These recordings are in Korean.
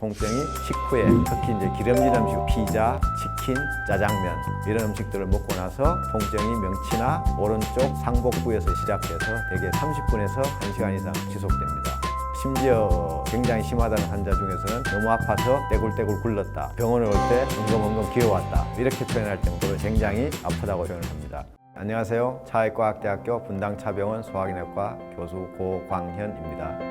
통증이 식후에 특히 이제 기름진 음식, 피자, 치킨, 짜장면 이런 음식들을 먹고 나서 통증이 명치나 오른쪽 상복부에서 시작돼서 대개 30분에서 1시간 이상 지속됩니다. 심지어 굉장히 심하다는 환자 중에서는 너무 아파서 떼굴떼굴 굴렀다, 병원에 올 때 엉금엉금 기어왔다 이렇게 표현할 정도로 굉장히 아프다고 표현을 합니다. 안녕하세요. 차의과학대학교 분당차병원 소화기내과 교수 고광현입니다.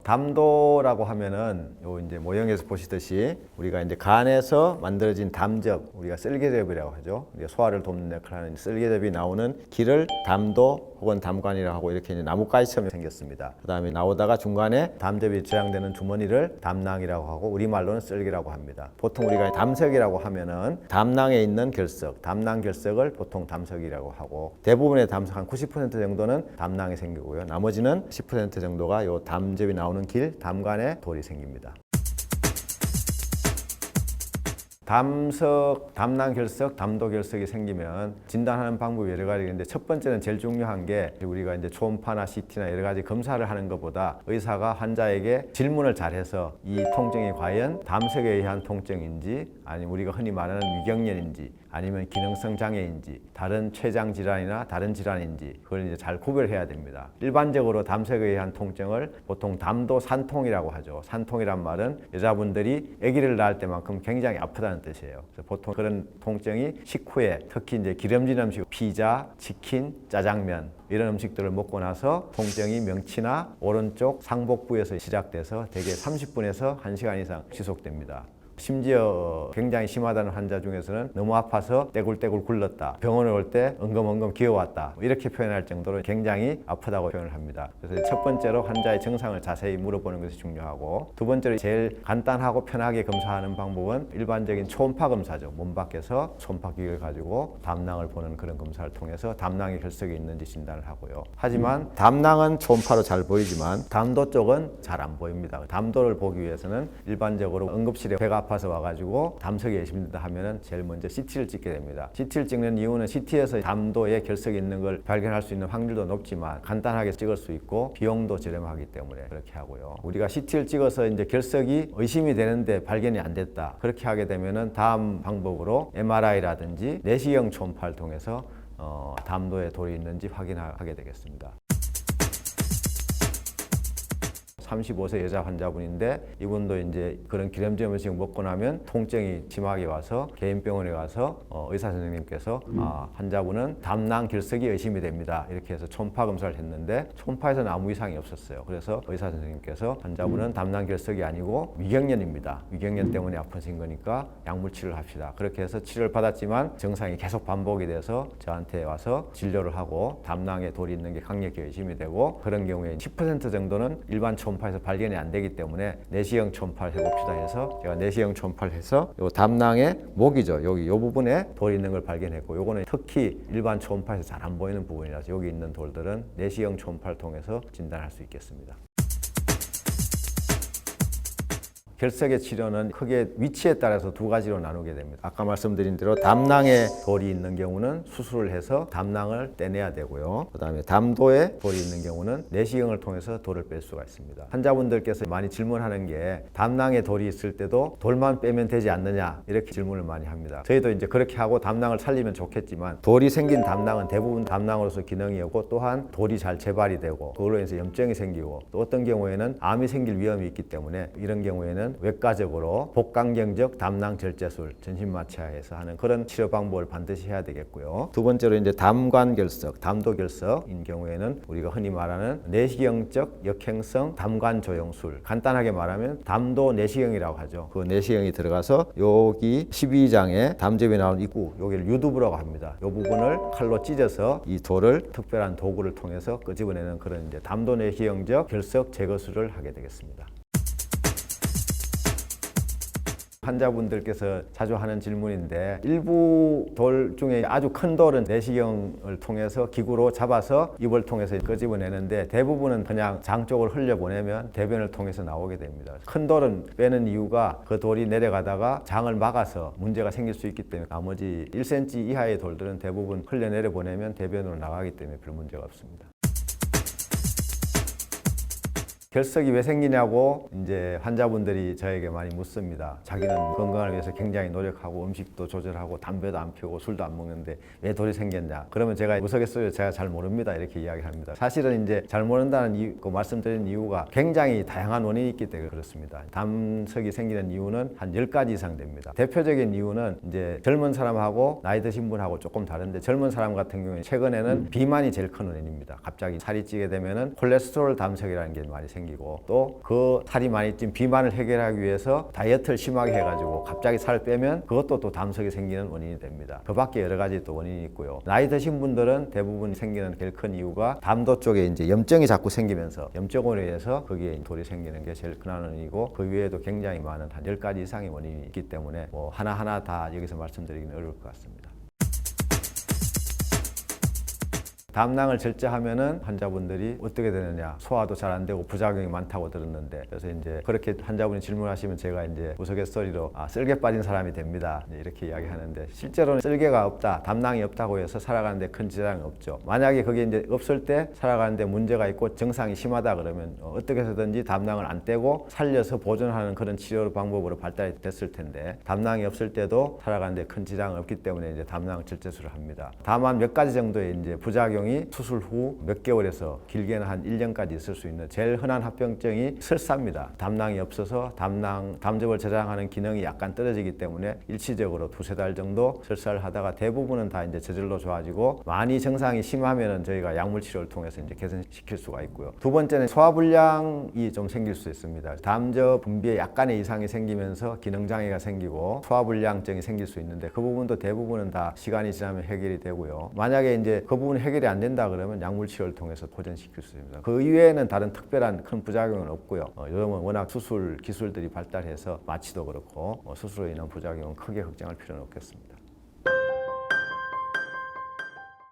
담도라고 하면은 요 이제 모형에서 보시듯이 우리가 이제 간에서 만들어진 담즙, 우리가 쓸개즙이라고 하죠. 우리가 소화를 돕는 역할을 하는 쓸개즙이 나오는 길을 담도 혹은 담관이라고 하고 이렇게 이제 나뭇가지처럼 생겼습니다. 그다음에 나오다가 중간에 담즙이 저장되는 주머니를 담낭이라고 하고 우리말로는 쓸개라고 합니다. 보통 우리가 담석이라고 하면은 담낭에 있는 결석, 담낭 결석을 보통 담석이라고 하고 대부분의 담석 한 90% 정도는 담낭에 생기고요. 나머지는 10% 정도가 요 담즙이 나오는 길, 담관에 돌이 생깁니다. 담석, 담낭 결석, 담도 결석이 생기면 진단하는 방법이 여러 가지 있는데 첫 번째는 제일 중요한 게 우리가 이제 초음파나 CT나 여러 가지 검사를 하는 것보다 의사가 환자에게 질문을 잘해서 이 통증이 과연 담석에 의한 통증인지 아니면 우리가 흔히 말하는 위경련인지 아니면 기능성 장애인지 다른 췌장 질환이나 다른 질환인지 그걸 이제 잘 구별해야 됩니다. 일반적으로 담석에 의한 통증을 보통 담도 산통이라고 하죠. 산통이란 말은 여자분들이 아기를 낳을 때만큼 굉장히 아프다는 뜻이에요. 그래서 보통 그런 통증이 식후에 특히 이제 기름진 음식, 피자, 치킨, 짜장면 이런 음식들을 먹고 나서 통증이 명치나 오른쪽 상복부에서 시작돼서 대개 30분에서 1시간 이상 지속됩니다. 심지어 굉장히 심하다는 환자 중에서는 너무 아파서 떼굴떼굴 굴렀다, 병원에 올 때 엉금엉금 기어왔다 이렇게 표현할 정도로 굉장히 아프다고 표현을 합니다. 그래서 첫 번째로 환자의 증상을 자세히 물어보는 것이 중요하고 두 번째로 제일 간단하고 편하게 검사하는 방법은 일반적인 초음파 검사죠. 몸 밖에서 초음파 기기를 가지고 담낭을 보는 그런 검사를 통해서 담낭에 결석이 있는지 진단을 하고요. 하지만 담낭은 초음파로 잘 보이지만 담도 쪽은 잘 안 보입니다. 담도를 보기 위해서는 일반적으로 응급실에 배가 아파서 와가지고 담석이 의심된다 하면은 제일 먼저 CT를 찍게 됩니다. CT를 찍는 이유는 CT에서 담도에 결석이 있는 걸 발견할 수 있는 확률도 높지만 간단하게 찍을 수 있고 비용도 저렴하기 때문에 그렇게 하고요. 우리가 CT를 찍어서 이제 결석이 의심이 되는데 발견이 안 됐다. 그렇게 하게 되면은 다음 방법으로 MRI라든지 내시경 초음파를 통해서 담도에 돌이 있는지 확인하게 되겠습니다. 35세 여자 환자분인데 이분도 이제 그런 기름진 음식 먹고 나면 통증이 심하게 와서 개인병원에 가서 의사 선생님께서 환자분은 담낭 결석이 의심이 됩니다. 이렇게 해서 초음파 검사를 했는데 초음파에서는 아무 이상이 없었어요. 그래서 의사 선생님께서 환자분은 담낭 결석이 아니고 위경련입니다. 위경련 때문에 아프신 거니까 약물 치료를 합시다. 그렇게 해서 치료를 받았지만 증상이 계속 반복이 돼서 저한테 와서 진료를 하고 담낭에 돌이 있는 게 강력히 의심이 되고 그런 경우에 10% 정도는 일반 초음파에서 발견이 안 되기 때문에 내시경 초음파를 해봅시다 해서 제가 내시경 초음파를 해서 요 담낭의 목이죠. 여기 요 부분에 돌이 있는 걸 발견했고 요거는 특히 일반 초음파에서 잘 안 보이는 부분이라서 여기 있는 돌들은 내시경 초음파를 통해서 진단할 수 있겠습니다. 결석의 치료는 크게 위치에 따라서 두 가지로 나누게 됩니다. 아까 말씀드린 대로 담낭에 돌이 있는 경우는 수술을 해서 담낭을 떼내야 되고요. 그다음에 담도에 돌이 있는 경우는 내시경을 통해서 돌을 뺄 수가 있습니다. 환자분들께서 많이 질문하는 게 담낭에 돌이 있을 때도 돌만 빼면 되지 않느냐 이렇게 질문을 많이 합니다. 저희도 이제 그렇게 하고 담낭을 살리면 좋겠지만 돌이 생긴 담낭은 대부분 담낭으로서 기능이 없고 또한 돌이 잘 재발이 되고 그걸로 인해서 염증이 생기고 또 어떤 경우에는 암이 생길 위험이 있기 때문에 이런 경우에는 외과적으로 복강경적 담낭 절제술 전신마취하에서 하는 그런 치료 방법을 반드시 해야 되겠고요. 두 번째로 이제 담관 결석, 담도 결석인 경우에는 우리가 흔히 말하는 내시경적 역행성 담관 조영술, 간단하게 말하면 담도 내시경이라고 하죠. 그 내시경이 들어가서 여기 12장에 담즙이 나온 입구, 여기를 유두부라고 합니다. 이 부분을 칼로 찢어서 이 돌을 특별한 도구를 통해서 끄집어내는 그런 이제 담도 내시경적 결석 제거술을 하게 되겠습니다. 환자분들께서 자주 하는 질문인데 일부 돌 중에 아주 큰 돌은 내시경을 통해서 기구로 잡아서 입을 통해서 끄집어내는데 대부분은 그냥 장 쪽을 흘려보내면 대변을 통해서 나오게 됩니다. 큰 돌은 빼는 이유가 그 돌이 내려가다가 장을 막아서 문제가 생길 수 있기 때문에 나머지 1cm 이하의 돌들은 대부분 흘려내려 보내면 대변으로 나가기 때문에 별 문제가 없습니다. 결석이 왜 생기냐고 이제 환자분들이 저에게 많이 묻습니다. 자기는 건강을 위해서 굉장히 노력하고 음식도 조절하고 담배도 안 피우고 술도 안 먹는데 왜 돌이 생겼냐? 그러면 제가 모르겠어요. 제가 잘 모릅니다. 이렇게 이야기합니다. 사실은 이제 잘 모른다는 이유, 말씀드린 이유가 굉장히 다양한 원인이 있기 때문에 그렇습니다. 담석이 생기는 이유는 한 10가지 이상 됩니다. 대표적인 이유는 이제 젊은 사람하고 나이 드신 분하고 조금 다른데 젊은 사람 같은 경우에 최근에는 비만이 제일 큰 원인입니다. 갑자기 살이 찌게 되면은 콜레스테롤 담석이라는 게 많이 생기고 또 그 살이 많이 찐 비만을 해결하기 위해서 다이어트를 심하게 해가지고 갑자기 살을 빼면 그것도 또 담석이 생기는 원인이 됩니다. 그 밖에 여러 가지 또 원인이 있고요. 나이 드신 분들은 대부분 생기는 제일 큰 이유가 담도 쪽에 이제 염증이 자꾸 생기면서 염증으로 인해서 거기에 돌이 생기는 게 제일 큰 원인이고 그 외에도 굉장히 많은 한 10가지 이상의 원인이 있기 때문에 뭐 하나하나 다 여기서 말씀드리기는 어려울 것 같습니다. 담낭을 절제하면은 환자분들이 어떻게 되느냐, 소화도 잘 안 되고 부작용이 많다고 들었는데, 그래서 이제 그렇게 환자분이 질문하시면 제가 이제 우스갯소리로 쓸개 빠진 사람이 됩니다, 이렇게 이야기하는데, 실제로는 쓸개가 없다, 담낭이 없다고 해서 살아가는데 큰 지장이 없죠. 만약에 그게 이제 없을 때 살아가는데 문제가 있고 증상이 심하다 그러면 어떻게 해서든지 담낭을 안 떼고 살려서 보존하는 그런 치료 방법으로 발달이 됐을 텐데, 담낭이 없을 때도 살아가는데 큰 지장이 없기 때문에 이제 담낭 절제술을 합니다. 다만 몇 가지 정도의 이제 부작용이 수술 후 몇 개월에서 길게는 한 1년까지 있을 수 있는 제일 흔한 합병증이 설사입니다. 담낭이 없어서 담즙을 저장하는 기능이 약간 떨어지기 때문에 일시적으로 2~3달 정도 설사를 하다가 대부분은 다 이제 저절로 좋아지고, 많이 증상이 심하면은 저희가 약물 치료를 통해서 이제 개선시킬 수가 있고요. 두 번째는 소화불량이 좀 생길 수 있습니다. 담즙 분비에 약간의 이상이 생기면서 기능 장애가 생기고 소화불량증이 생길 수 있는데, 그 부분도 대부분은 다 시간이 지나면 해결이 되고요. 만약에 이제 그 부분이 해결이 안 된다 그러면 약물 치료를 통해서 보전시킬 수 있습니다. 그 이외에는 다른 특별한 큰 부작용은 없고요. 요즘은 워낙 수술 기술들이 발달해서 마취도 그렇고 수술로 인한 부작용은 크게 걱정할 필요는 없겠습니다.